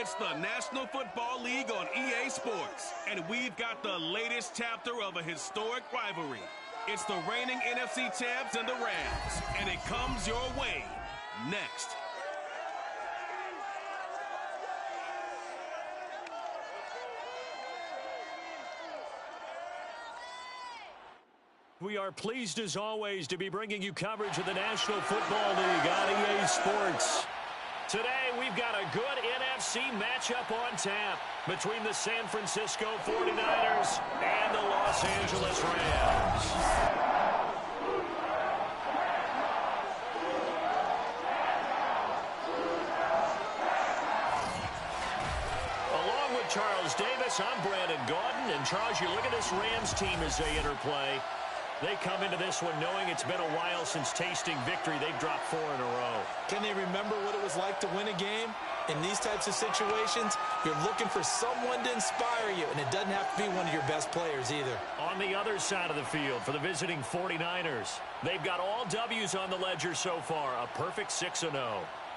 It's the National Football League on EA Sports, and we've got the latest chapter of a historic rivalry. It's the reigning NFC champs and the Rams, and it comes your way next. We are pleased as always to be bringing you coverage of the National Football League on EA Sports. Today we've got a good NFC matchup on tap between the San Francisco 49ers and the Los Angeles Rams. Along with Charles Davis, I'm Brandon Gaudin. And Charles, you look at this Rams team as they interplay. They come into this one knowing it's been a while since tasting victory. They've dropped 4 in a row. Can they remember what it was like to win a game? In these types of situations, you're looking for someone to inspire you, and it doesn't have to be one of your best players either. On the other side of the field for the visiting 49ers, they've got all W's on the ledger so far, a perfect 6-0.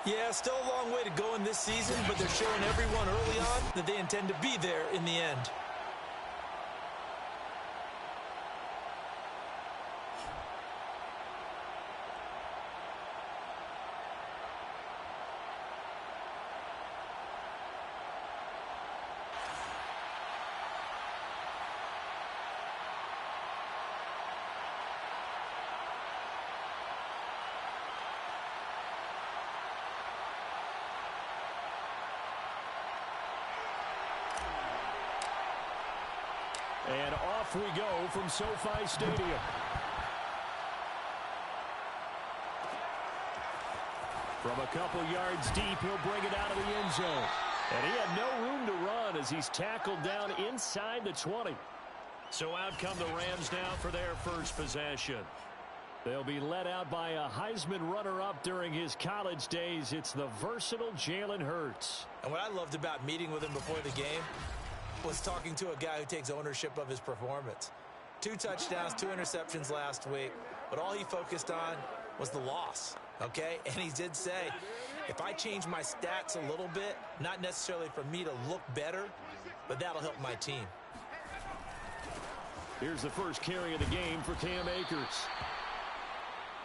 Yeah, still a long way to go in this season, but they're showing everyone early on that they intend to be there in the end. And off we go from SoFi Stadium. From a couple yards deep, he'll bring it out of the end zone. And he had no room to run as he's tackled down inside the 20. So out come the Rams now for their first possession. They'll be led out by a Heisman runner-up during his college days. It's the versatile Jalen Hurts. And what I loved about meeting with him before the game was talking to a guy who takes ownership of his performance. 2 touchdowns, 2 interceptions last week, but all he focused on was the loss, okay? And he did say, if I change my stats a little bit, not necessarily for me to look better, but that'll help my team. Here's the first carry of the game for Cam Akers.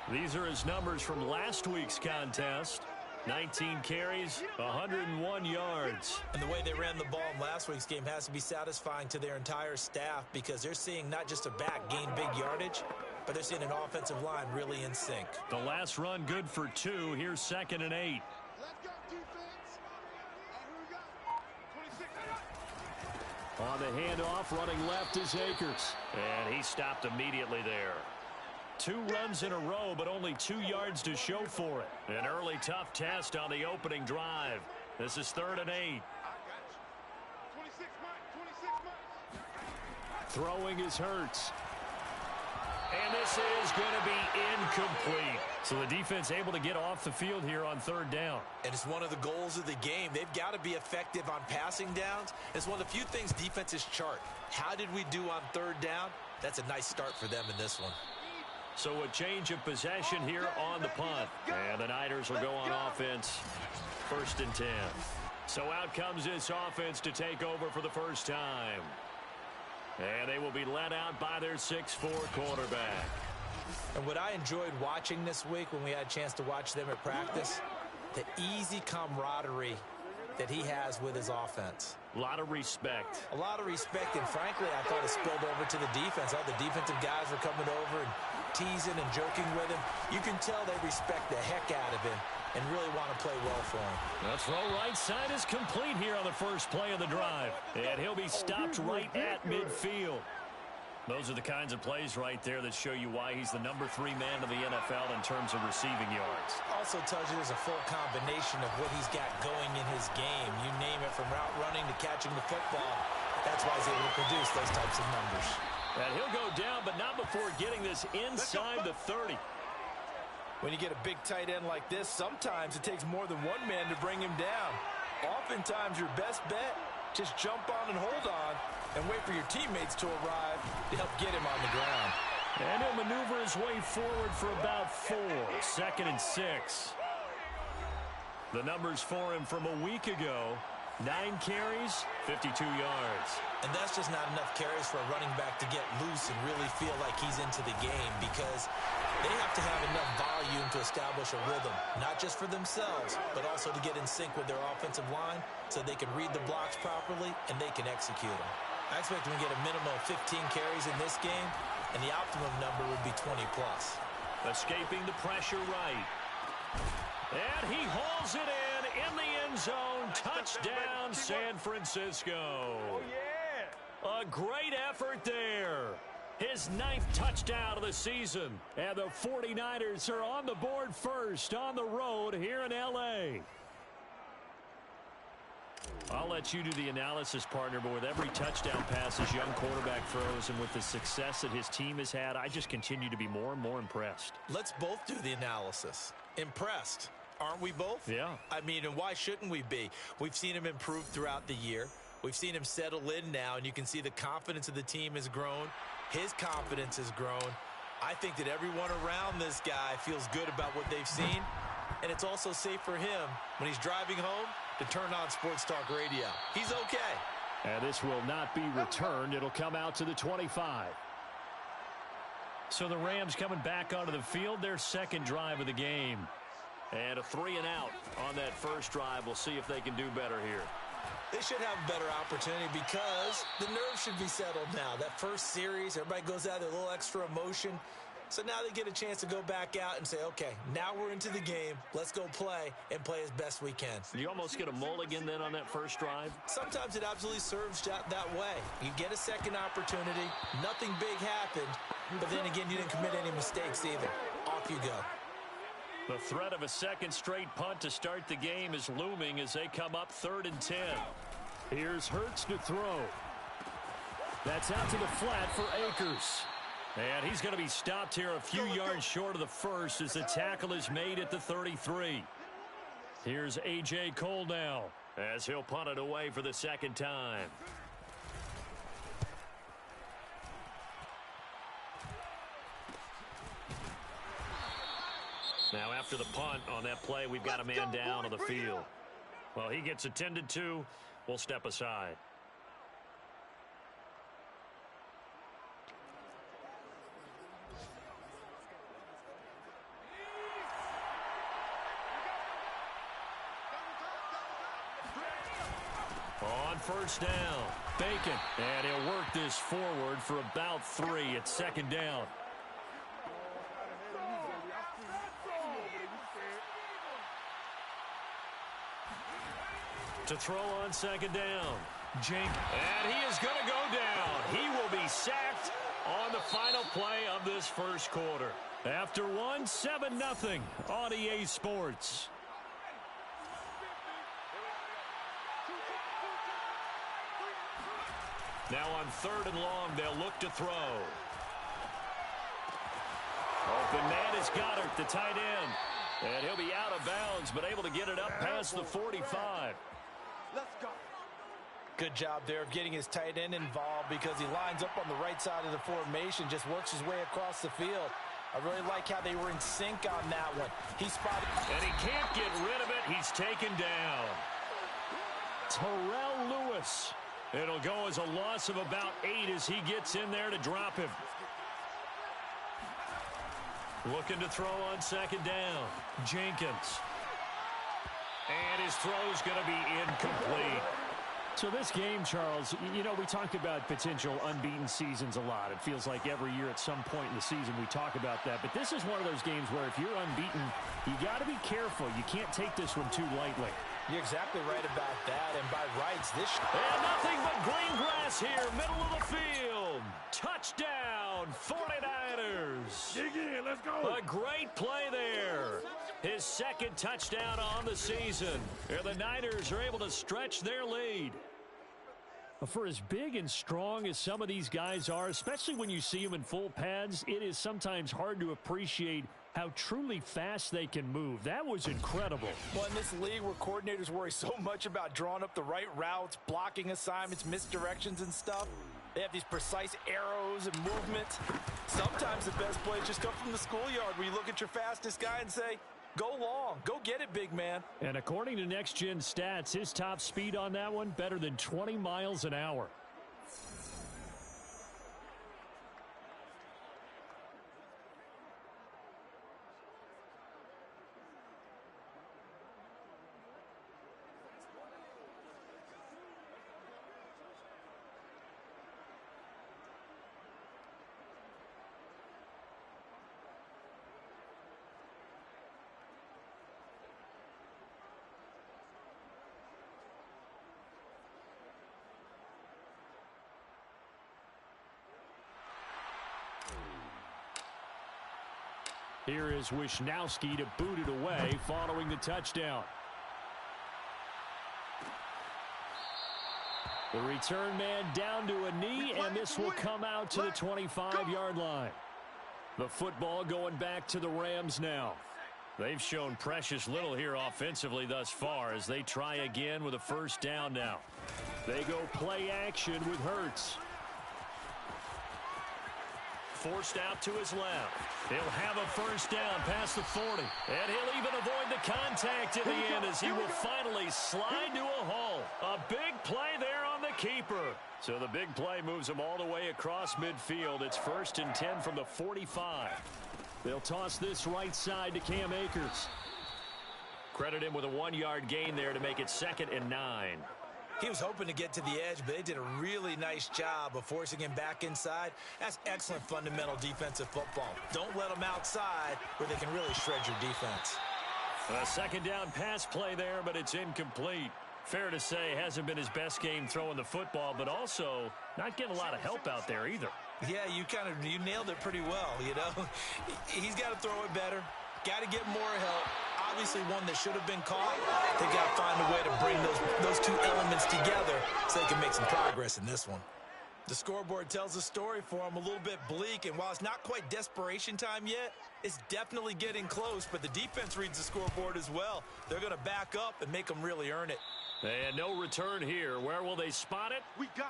These are his numbers from last week's contest. 19 carries, 101 yards. And the way they ran the ball in last week's game has to be satisfying to their entire staff because they're seeing not just a back gain big yardage, but they're seeing an offensive line really in sync. The last run good for 2. Here's 2nd and 8. On the handoff, running left is Akers. And he stopped immediately there. 2 runs in a row, but only 2 yards to show for it. An early tough test on the opening drive. This is 3rd and 8. Throwing is Hurts. And this is going to be incomplete. So the defense able to get off the field here on 3rd down. And it's one of the goals of the game. They've got to be effective on passing downs. It's one of the few things defenses chart. How did we do on 3rd down? That's a nice start for them in this one. So a change of possession here on the punt. And the Niners will go on offense. 1st and 10. So out comes this offense to take over for the first time. And they will be led out by their 6'4" quarterback. And what I enjoyed watching this week when we had a chance to watch them at practice, the easy camaraderie that he has with his offense. A lot of respect. A lot of respect, and frankly, I thought it spilled over to the defense. All the defensive guys were coming over and teasing and joking with him. You can tell they respect the heck out of him and really want to play well for him. The throw right side is complete here on the first play of the drive. And he'll be stopped right at midfield. Those are the kinds of plays right there that show you why he's the number 3 man of the NFL in terms of receiving yards. Also tells you there's a full combination of what he's got going in his game. You name it, from route running to catching the football. That's why he's able to produce those types of numbers. And he'll go down, but not before getting this inside the 30. When you get a big tight end like this, sometimes it takes more than one man to bring him down. Oftentimes, your best bet, just jump on and hold on and wait for your teammates to arrive to help get him on the ground. And he'll maneuver his way forward for about 4. 2nd and 6. The numbers for him from a week ago, 9 carries, 52 yards. And that's just not enough carries for a running back to get loose and really feel like he's into the game, because they have to have enough volume to establish a rhythm, not just for themselves, but also to get in sync with their offensive line so they can read the blocks properly and they can execute them. I expect them to get a minimum of 15 carries in this game, and the optimum number would be 20 plus. Escaping the pressure right. And he hauls it in the end zone. Touchdown, San Francisco. Oh, yeah. A great effort there. His 9th touchdown of the season. And the 49ers are on the board first on the road here in L.A. I'll let you do the analysis, partner, but with every touchdown pass his young quarterback throws and with the success that his team has had, I just continue to be more and more impressed. Let's both do the analysis. Impressed. Aren't we both? Yeah. I mean, and why shouldn't we be? We've seen him improve throughout the year. We've seen him settle in now, and you can see the confidence of the team has grown. His confidence has grown. I think that everyone around this guy feels good about what they've seen, and it's also safe for him when he's driving home to turn on Sports Talk Radio. He's okay. And this will not be returned. It'll come out to the 25. So the Rams coming back onto the field, their second drive of the game. And a 3-and-out on that first drive. We'll see if they can do better here. They should have a better opportunity because the nerves should be settled now. That first series, everybody goes out with a little extra emotion. So now they get a chance to go back out and say, okay, now we're into the game. Let's go play and play as best we can. You almost get a mulligan then on that first drive? Sometimes it absolutely serves that way. You get a second opportunity. Nothing big happened. But then again, you didn't commit any mistakes either. Off you go. The threat of a second straight punt to start the game is looming as they come up 3rd and 10. Here's Hurts to throw. That's out to the flat for Akers. And he's going to be stopped here a few yards short of the first as the tackle is made at the 33. Here's A.J. Cole now as he'll punt it away for the second time. Now after the punt on that play, we've got a man down on the field. Well, he gets attended to. We'll step aside. On first down, Bacon. And he'll work this forward for about 3. It's second down. To throw on second down. Jenkins. And he is going to go down. He will be sacked on the final play of this first quarter. After 7-0 on EA Sports. Now on 3rd and long, they'll look to throw. Open man is Goddard, the tight end. And he'll be out of bounds, but able to get it up past the 45. Let's go. Good job there of getting his tight end involved because he lines up on the right side of the formation, just works his way across the field. I really like how they were in sync on that one. He spotted. And he can't get rid of it. He's taken down. Terrell Lewis. It'll go as a loss of about 8 as he gets in there to drop him. Looking to throw on second down. Jenkins. And his throw's going to be incomplete. So this game, Charles, you know, we talked about potential unbeaten seasons a lot. It feels like every year at some point in the season we talk about that. But this is one of those games where if you're unbeaten, you got to be careful. You can't take this one too lightly. You're exactly right about that. And by rights, this... And nothing but green grass here, middle of the field. Touchdown, 49ers. Dig in, let's go. A great play there. His second touchdown on the season. And the Niners are able to stretch their lead. For as big and strong as some of these guys are, especially when you see them in full pads, it is sometimes hard to appreciate how truly fast they can move. That was incredible. Well, in this league where coordinators worry so much about drawing up the right routes, blocking assignments, misdirections and stuff, they have these precise arrows and movements. Sometimes the best plays just come from the schoolyard where you look at your fastest guy and say, Go long. Go get it, big man. And according to Next Gen Stats, his top speed on that one, better than 20 miles an hour. Here is Wisnowski to boot it away following the touchdown. The return man down to a knee, and this will come out to the 25-yard line. The football going back to the Rams now. They've shown precious little here offensively thus far as they try again with a first down now. They go play action with Hurts. Forced out to his left. He'll have a first down past the 40. And he'll even avoid the contact in the end as he will finally slide to a hole. A big play there on the keeper. So the big play moves him all the way across midfield. It's 1st and 10 from the 45. They'll toss this right side to Cam Akers. Credit him with a 1-yard gain there to make it 2nd and 9. He was hoping to get to the edge, but they did a really nice job of forcing him back inside. That's excellent fundamental defensive football. Don't let them outside where they can really shred your defense. A 2nd down pass play there, but it's incomplete. Fair to say, hasn't been his best game throwing the football, but also not getting a lot of help out there either. Yeah, you nailed it pretty well, you know. He's got to throw it better. Got to get more help. Obviously one that should have been caught. They got to find a way to bring those two elements together so they can make some progress in this one. The scoreboard tells a story for him, a little bit bleak, and while it's not quite desperation time yet, it's definitely getting close, but the defense reads the scoreboard as well. They're going to back up and make them really earn it. And no return here. Where will they spot it?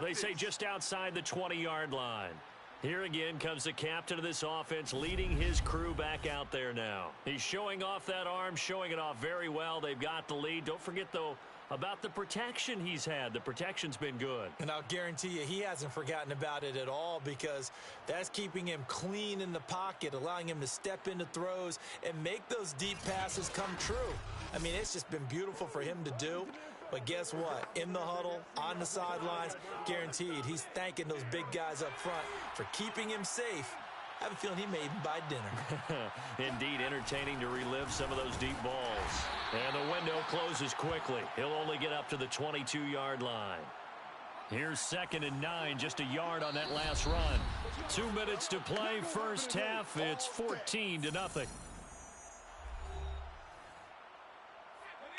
They say just outside the 20-yard line. Here again comes the captain of this offense, leading his crew back out there now. He's showing off that arm, showing it off very well. They've got the lead. Don't forget, though, about the protection he's had. The protection's been good. And I'll guarantee you he hasn't forgotten about it at all because that's keeping him clean in the pocket, allowing him to step into throws and make those deep passes come true. I mean, it's just been beautiful for him to do. But guess what? In the huddle, on the sidelines, guaranteed he's thanking those big guys up front for keeping him safe. I have a feeling he may even buy dinner. Indeed, entertaining to relive some of those deep balls. And the window closes quickly. He'll only get up to the 22-yard line. Here's 2nd and 9, just a yard on that last run. 2 minutes to play, first half. It's 14-0.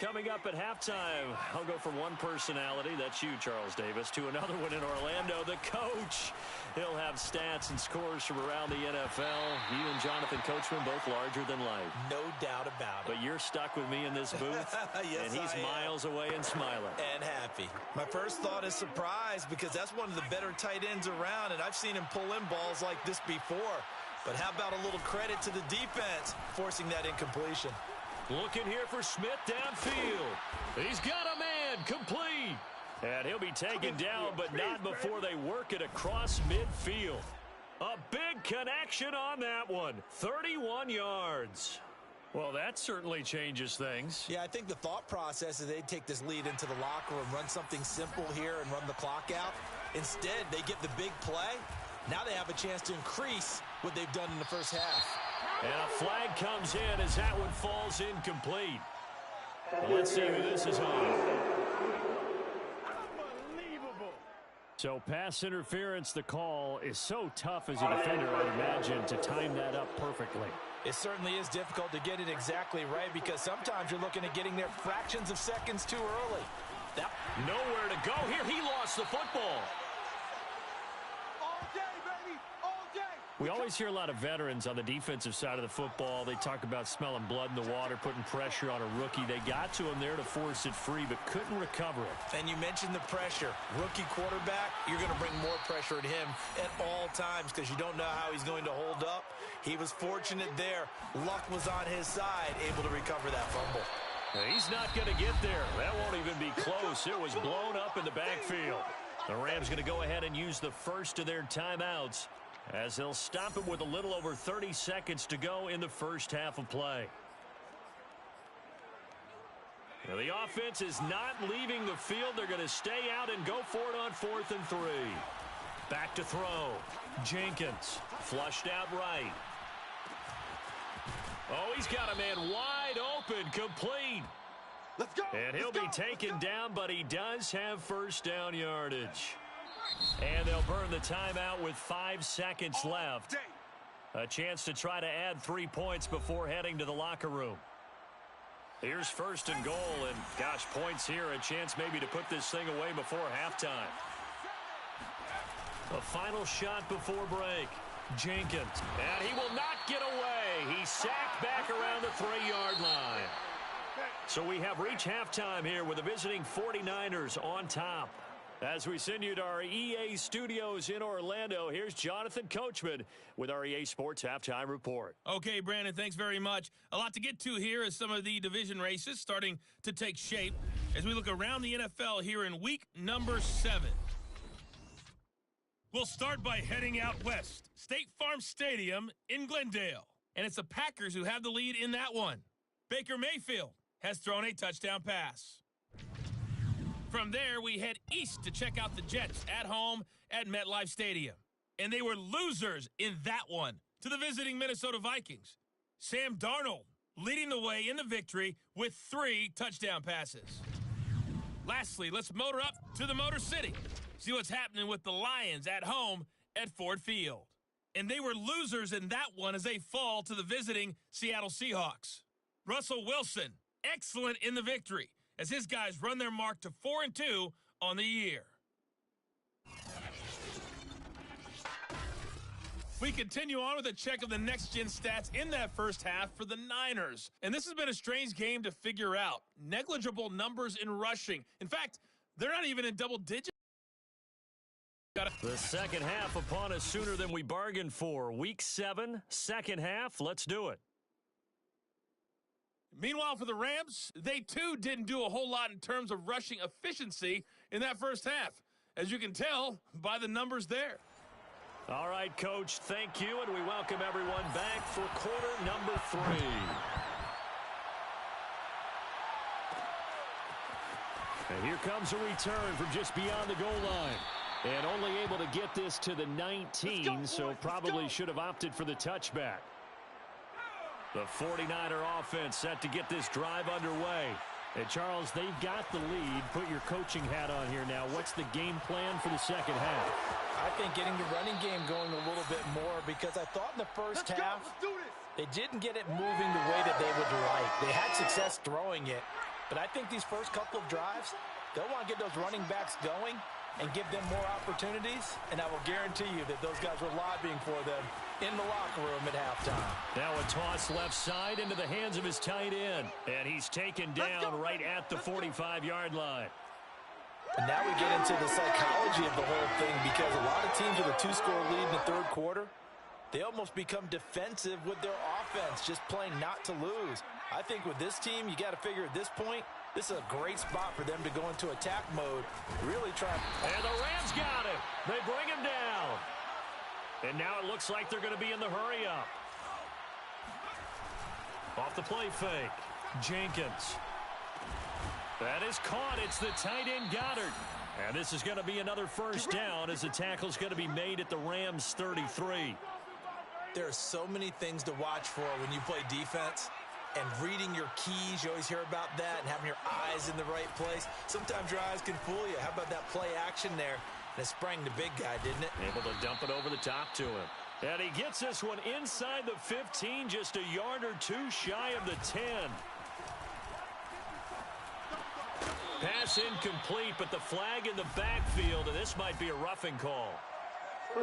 Coming up at halftime, I'll go from one personality, that's you, Charles Davis, to another one in Orlando, the coach. He'll have stats and scores from around the NFL. You and Jonathan Coachman both larger than life. No doubt about it. But you're stuck with me in this booth, yes, and he's miles away and smiling. And happy. My first thought is surprise because that's one of the better tight ends around, and I've seen him pull in balls like this before. But how about a little credit to the defense forcing that incompletion? Looking here for Smith downfield. He's got a man, complete. And he'll be taken down, but not before they work it across midfield. A big connection on that one. 31 yards. Well, that certainly changes things. Yeah, I think the thought process is they'd take this lead into the locker room, run something simple here and run the clock out. Instead, they get the big play. Now they have a chance to increase what they've done in the first half. And a flag comes in as that one falls incomplete. Let's see who this is on. Unbelievable. So pass interference, the call is so tough as a defender, I'd imagine, to time that up perfectly. It certainly is difficult to get it exactly right because sometimes you're looking at getting there fractions of seconds too early. Nowhere to go here. He lost the football. All day, baby. All day. We always hear a lot of veterans on the defensive side of the football. They talk about smelling blood in the water, putting pressure on a rookie. They got to him there to force it free, but couldn't recover it. And you mentioned the pressure. Rookie quarterback, you're going to bring more pressure at him at all times because you don't know how he's going to hold up. He was fortunate there. Luck was on his side, able to recover that fumble. He's not going to get there. That won't even be close. It was blown up in the backfield. The Rams going to go ahead and use the first of their timeouts, as they'll stop it with a little over 30 seconds to go in the first half of play. Now, the offense is not leaving the field. They're going to stay out and go for it on 4th and 3. Back to throw. Jenkins flushed out right. Oh, he's got a man wide open, complete. Let's go. And he'll be taken down, but he does have first down yardage. And they'll burn the timeout with 5 seconds left. A chance to try to add 3 points before heading to the locker room. Here's 1st and goal, and gosh, points here. A chance maybe to put this thing away before halftime. A final shot before break. Jenkins, and he will not get away. He's sacked back around the 3-yard line. So we have reached halftime here with the visiting 49ers on top. As we send you to our EA studios in Orlando, here's Jonathan Coachman with our EA Sports Halftime Report. Okay, Brandon, thanks very much. A lot to get to here as some of the division races starting to take shape as we look around the NFL here in week number 7. We'll start by heading out west. State Farm Stadium in Glendale. And it's the Packers who have the lead in that one. Baker Mayfield has thrown a touchdown pass. From there, we head east to check out the Jets at home at MetLife Stadium. And they were losers in that one to the visiting Minnesota Vikings. Sam Darnold leading the way in the victory with 3 touchdown passes. Lastly, let's motor up to the Motor City. See what's happening with the Lions at home at Ford Field. And they were losers in that one as they fall to the visiting Seattle Seahawks. Russell Wilson, excellent in the victory, as his guys run their mark to 4-2 on the year. We continue on with a check of the next-gen stats in that first half for the Niners. And this has been a strange game to figure out. Negligible numbers in rushing. In fact, they're not even in double digits. The second half upon us sooner than we bargained for. Week 7, second half. Let's do it. Meanwhile, for the Rams, they too didn't do a whole lot in terms of rushing efficiency in that first half, as you can tell by the numbers there. All right, Coach, thank you, and we welcome everyone back for quarter number 3. And here comes a return from just beyond the goal line. And only able to get this to the 19, so probably should have opted for the touchback. The 49er offense set to get this drive underway. And, Charles, they've got the lead. Put your coaching hat on here now. What's the game plan for the second half? I think getting the running game going a little bit more, because I thought in the first half they didn't get it moving the way that they would like. They had success throwing it, but I think these first couple of drives, they'll want to get those running backs going and give them more opportunities, and I will guarantee you that those guys were lobbying for them in the locker room at halftime. Now a toss left side into the hands of his tight end, and he's taken down right at the 45-yard line. And now we get into the psychology of the whole thing, because a lot of teams with a 2-score lead in the third quarter, they almost become defensive with their offense, just playing not to lose. I think with this team, you got to figure at this point, this is a great spot for them to go into attack mode, really try. And the Rams got him. They bring him down. And now it looks like they're going to be in the hurry-up. Off the play fake. Jenkins. That is caught. It's the tight end Goddard. And this is going to be another first down as the tackle's going to be made at the Rams 33. There are so many things to watch for when you play defense. And reading your keys, you always hear about that, and having your eyes in the right place. Sometimes your eyes can fool you. How about that play action there? And it sprang the big guy, didn't it? Able to dump it over the top to him. And he gets this one inside the 15, just a yard or two shy of the 10. Pass incomplete, but the flag in the backfield, and this might be a roughing call. Oh,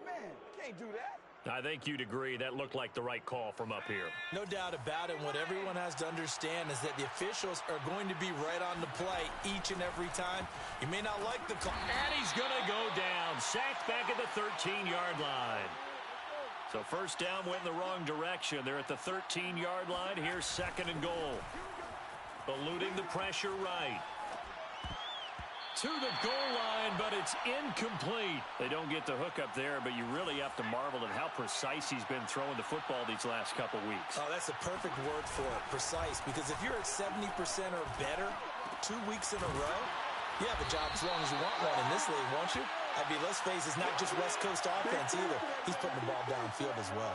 man, can't do that. I think you'd agree that looked like the right call from up here. No doubt about it. What everyone has to understand is that the officials are going to be right on the play each and every time. You may not like the call. And he's going to go down. Sacked back at the 13-yard line. So first down went in the wrong direction. They're at the 13-yard line. Here's second and goal. Eluding the pressure right. To the goal line, but it's incomplete. They don't get the hook up there, but you really have to marvel at how precise he's been throwing the football these last couple weeks. Oh, that's a perfect word for it, precise, because if you're at 70% or better 2 weeks in a row, you have a job as long as you want one in this league, won't you? I mean, let's face it, it's not just West Coast offense either. He's putting the ball downfield as well.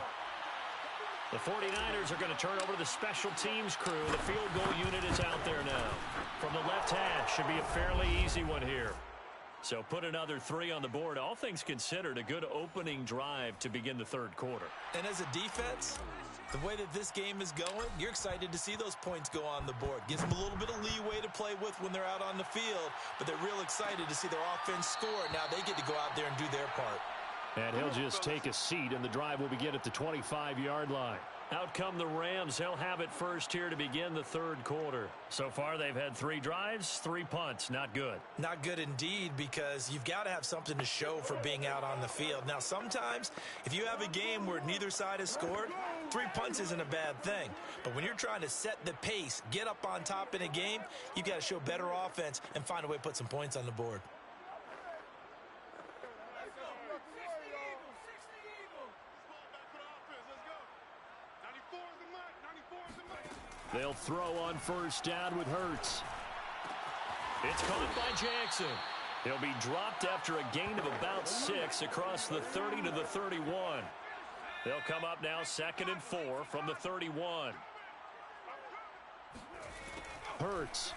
The 49ers are going to turn over to the special teams crew. The field goal unit is out there now. From the left hash, should be a fairly easy one here. So put another 3 on the board. All things considered, a good opening drive to begin the third quarter. And as a defense, the way that this game is going, you're excited to see those points go on the board. Gives them a little bit of leeway to play with when they're out on the field, but they're real excited to see their offense score. Now they get to go out there and do their part. And he'll just take a seat, and the drive will begin at the 25-yard line. Out come the Rams. They'll have it first here to begin the third quarter. So far, they've had 3 drives, 3 punts. Not good. Not good indeed, because you've got to have something to show for being out on the field. Now, sometimes, if you have a game where neither side has scored, 3 punts isn't a bad thing. But when you're trying to set the pace, get up on top in a game, you've got to show better offense and find a way to put some points on the board. They'll throw on first down with Hurts. It's caught by Jackson. He'll be dropped after a gain of about 6 across the 30 to the 31. They'll come up now 2nd and 4 from the 31. Hurts.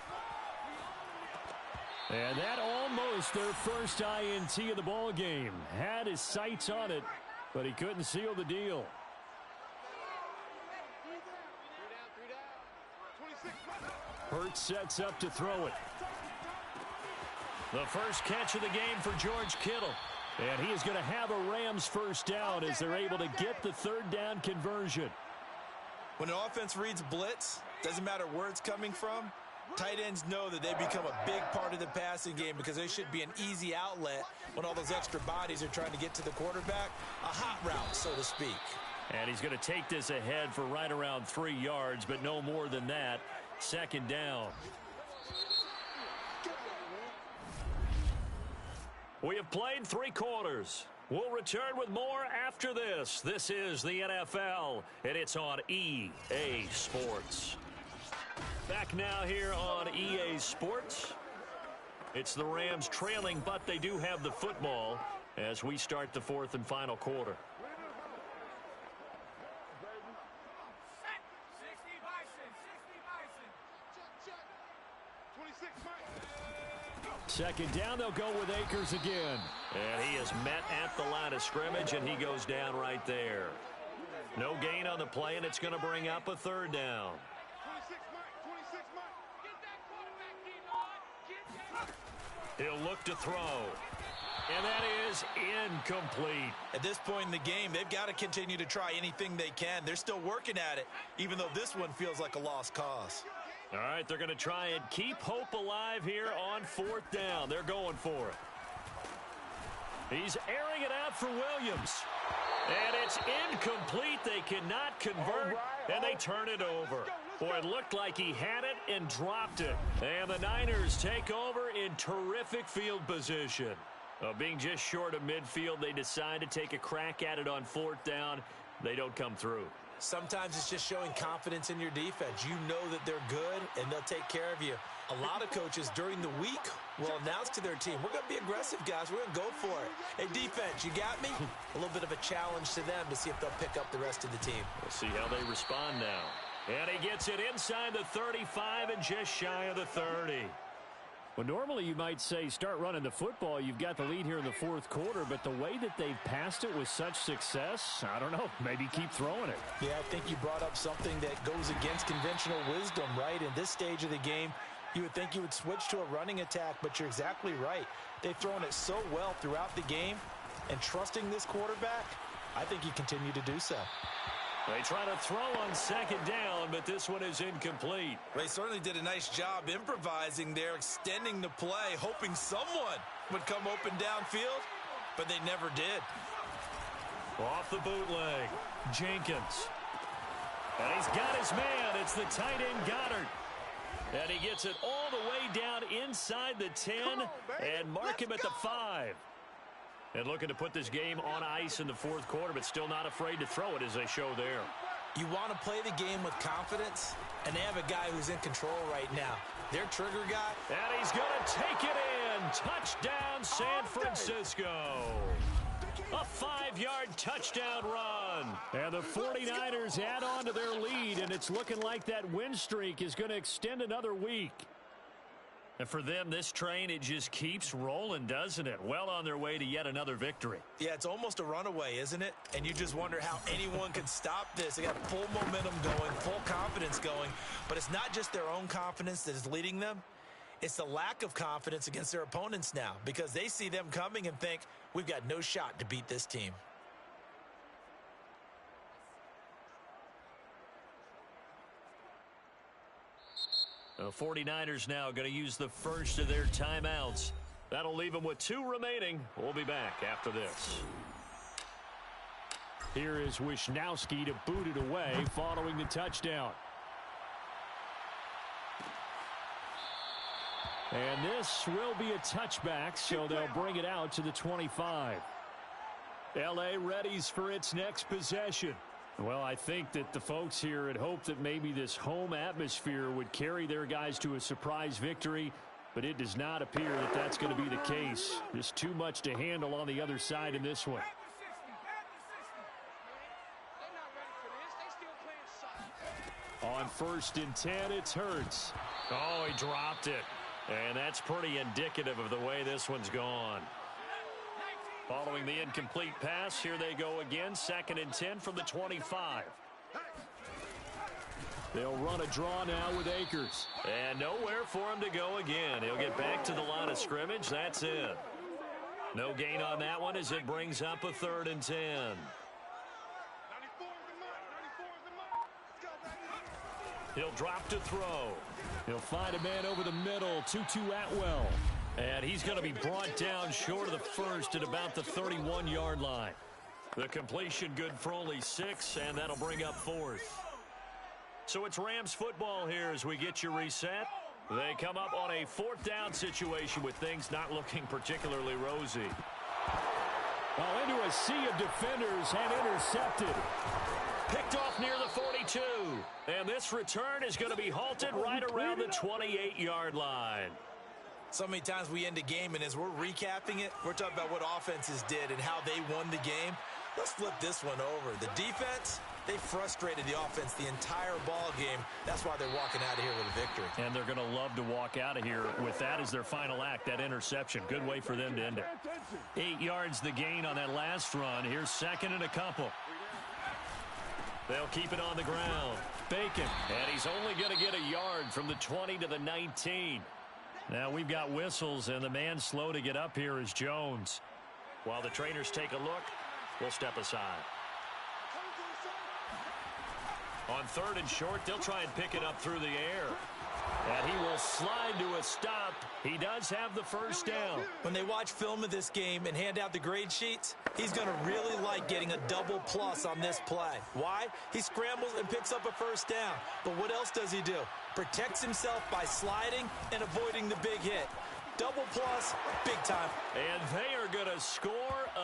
And that almost their first INT of the ball game. Had his sights on it, but he couldn't seal the deal. Hurts sets up to throw it. The first catch of the game for George Kittle. And he is going to have a Rams first down as they're able to get the third down conversion. When an offense reads blitz, doesn't matter where it's coming from, tight ends know that they become a big part of the passing game because they should be an easy outlet when all those extra bodies are trying to get to the quarterback. A hot route, so to speak. And he's going to take this ahead for right around 3 yards, but no more than that. 2nd down. We have played 3 quarters. We'll return with more after this. This is the NFL, and it's on EA Sports. Back now here on EA Sports. It's the Rams trailing, but they do have the football as we start the 4th and final quarter. Second down, they'll go with Akers again. And he is met at the line of scrimmage, and he goes down right there. No gain on the play, and it's going to bring up a 3rd down. He'll look to throw. And that is incomplete. At this point in the game, they've got to continue to try anything they can. They're still working at it, even though this one feels like a lost cause. All right, they're going to try and keep hope alive here on 4th down. They're going for it. He's airing it out for Williams. And it's incomplete. They cannot convert, and they turn it over. Boy, it looked like he had it and dropped it. And the Niners take over in terrific field position. Being just short of midfield, they decide to take a crack at it on 4th down. They don't come through. Sometimes it's just showing confidence in your defense. You know that they're good, and they'll take care of you. A lot of coaches during the week will announce to their team, we're going to be aggressive, guys. We're going to go for it. Hey, defense, you got me? A little bit of a challenge to them to see if they'll pick up the rest of the team. We'll see how they respond now. And he gets it inside the 35 and just shy of the 30. Well, normally you might say start running the football. You've got the lead here in the 4th quarter, but the way that they've passed it with such success, I don't know, maybe keep throwing it. Yeah, I think you brought up something that goes against conventional wisdom, right? In this stage of the game, You would think you would switch to a running attack, but you're exactly right. They've thrown it so well throughout the game, and trusting this quarterback, I think you continue to do so. They try to throw on second down, but this one is incomplete. They certainly did a nice job improvising there, extending the play, hoping someone would come open downfield, but they never did. Off the bootleg, Jenkins. And he's got his man. It's the tight end Goddard. And he gets it all the way down inside the 10 and mark him at the 5. And looking to put this game on ice in the fourth quarter, but still not afraid to throw it as they show there. You want to play the game with confidence, and they have a guy who's in control right now. Their trigger guy. And he's going to take it in. Touchdown, San Francisco. A 5-yard touchdown run. And the 49ers add on to their lead, and it's looking like that win streak is going to extend another week. And for them, this train, it just keeps rolling, doesn't it? Well on their way to yet another victory. Yeah, it's almost a runaway, isn't it? And you just wonder how anyone can stop this. They got full momentum going, full confidence going. But it's not just their own confidence that is leading them. It's the lack of confidence against their opponents now, because they see them coming and think, we've got no shot to beat this team. The 49ers now going to use the first of their timeouts. That'll leave them with 2 remaining. We'll be back after this. Here is Wisnowski to boot it away following the touchdown. And this will be a touchback, so they'll bring it out to the 25. L.A. readies for its next possession. Well, I think that the folks here had hoped that maybe this home atmosphere would carry their guys to a surprise victory, but it does not appear that that's going to be the case. There's too much to handle on the other side in this one. On 1st and 10, it's Hurts. Oh, he dropped it. And that's pretty indicative of the way this one's gone. Following the incomplete pass, here they go again. 2nd and 10 from the 25. They'll run a draw now with Akers. And nowhere for him to go again. He'll get back to the line of scrimmage. That's it. No gain on that one as it brings up a 3rd and 10. He'll drop to throw. He'll find a man over the middle. Tutu Atwell. And he's going to be brought down short of the first at about the 31-yard line. The completion good for only 6, and that'll bring up 4th. So it's Rams football here as we get you reset. They come up on a 4th down situation with things not looking particularly rosy. Well, into a sea of defenders and intercepted. Picked off near the 42. And this return is going to be halted right around the 28-yard line. So many times we end a game, and as we're recapping it, we're talking about what offenses did and how they won the game. Let's flip this one over. The defense, they frustrated the offense the entire ball game. That's why they're walking out of here with a victory. And they're going to love to walk out of here with that as their final act, that interception. Good way for them to end it. 8 yards the gain on that last run. Here's 2nd and a couple. They'll keep it on the ground. Bacon. And he's only going to get a yard from the 20 to the 19. Now we've got whistles, and the man slow to get up here is Jones. While the trainers take a look, we'll step aside. On 3rd and short, they'll try and pick it up through the air. And he will slide to a stop. He does have the first down. When they watch film of this game and hand out the grade sheets, he's going to really like getting a double plus on this play. Why? He scrambles and picks up a first down. But what else does he do? Protects himself by sliding and avoiding the big hit. Double plus, big time. And they are going to score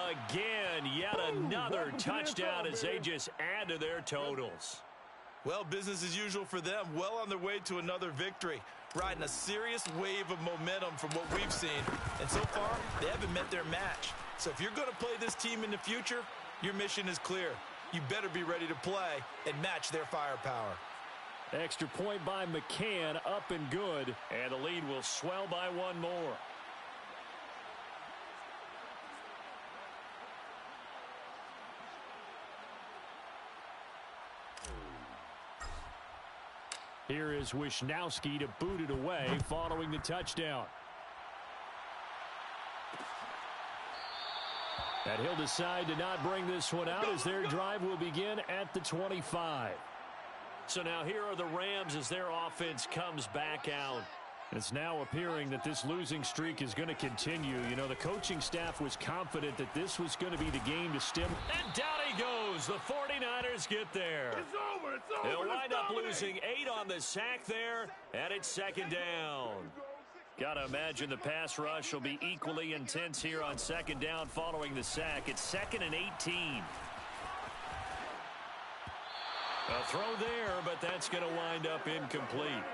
again. Yet another touchdown as they just add to their totals. Well, business as usual for them. Well on their way to another victory. Riding a serious wave of momentum from what we've seen. And so far, they haven't met their match. So if you're going to play this team in the future, your mission is clear. You better be ready to play and match their firepower. Extra point by McCann, up and good. And the lead will swell by 1 more. Here is Wisnowski to boot it away following the touchdown. And he'll decide to not bring this one out as their drive will begin at the 25. So now here are the Rams as their offense comes back out. It's now appearing that this losing streak is going to continue. You know, the coaching staff was confident that this was going to be the game to stem. And down he goes. The 49ers get there. It's over. It's over. They'll wind up losing 8 on the sack there, and it's second down. Got to imagine the pass rush will be equally intense here on second down following the sack. It's 2nd and 18. A throw there, but that's going to wind up incomplete.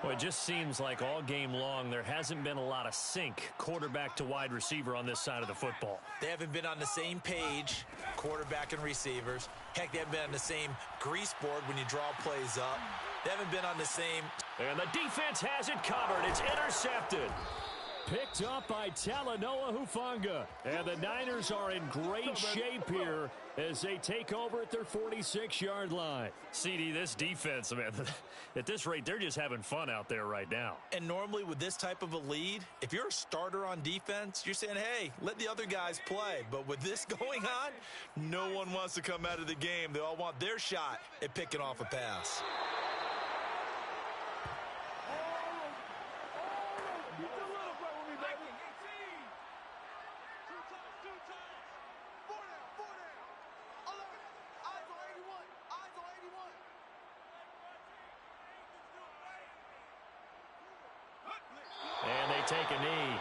Well, it just seems like all game long there hasn't been a lot of sync quarterback to wide receiver on this side of the football. They haven't been on the same page, quarterback and receivers. Heck, they haven't been on the same grease board when you draw plays up. They haven't been on the same. And the defense has it covered. It's intercepted. Picked up by Talanoa Hufanga. And the Niners are in great shape here as they take over at their 46-yard line. CD, this defense, man, at this rate, they're just having fun out there right now. And normally with this type of a lead, if you're a starter on defense, you're saying, hey, let the other guys play. But with this going on, no one wants to come out of the game. They all want their shot at picking off a pass. And they take a knee.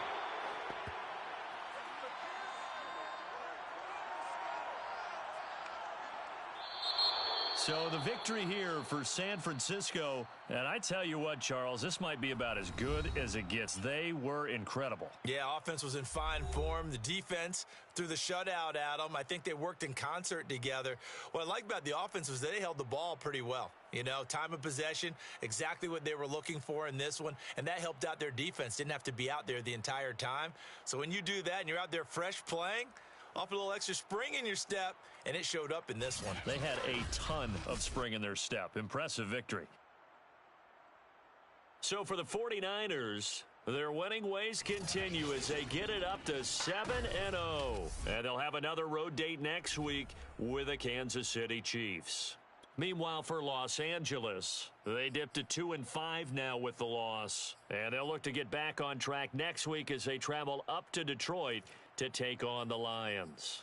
So the victory here for San Francisco. And I tell you what, Charles, this might be about as good as it gets. They were incredible. Yeah, offense was in fine form. The defense threw the shutout at them. I think they worked in concert together. What I like about the offense was they held the ball pretty well. You know, time of possession, exactly what they were looking for in this one. And that helped out their defense. Didn't have to be out there the entire time. So when you do that and you're out there fresh playing, off a little extra spring in your step, and it showed up in this one. They had a ton of spring in their step. Impressive victory. So for the 49ers, their winning ways continue as they get it up to 7-0. And they'll have another road date next week with the Kansas City Chiefs. Meanwhile, for Los Angeles, they dipped to 2-5 now with the loss. And they'll look to get back on track next week as they travel up to Detroit to take on the Lions.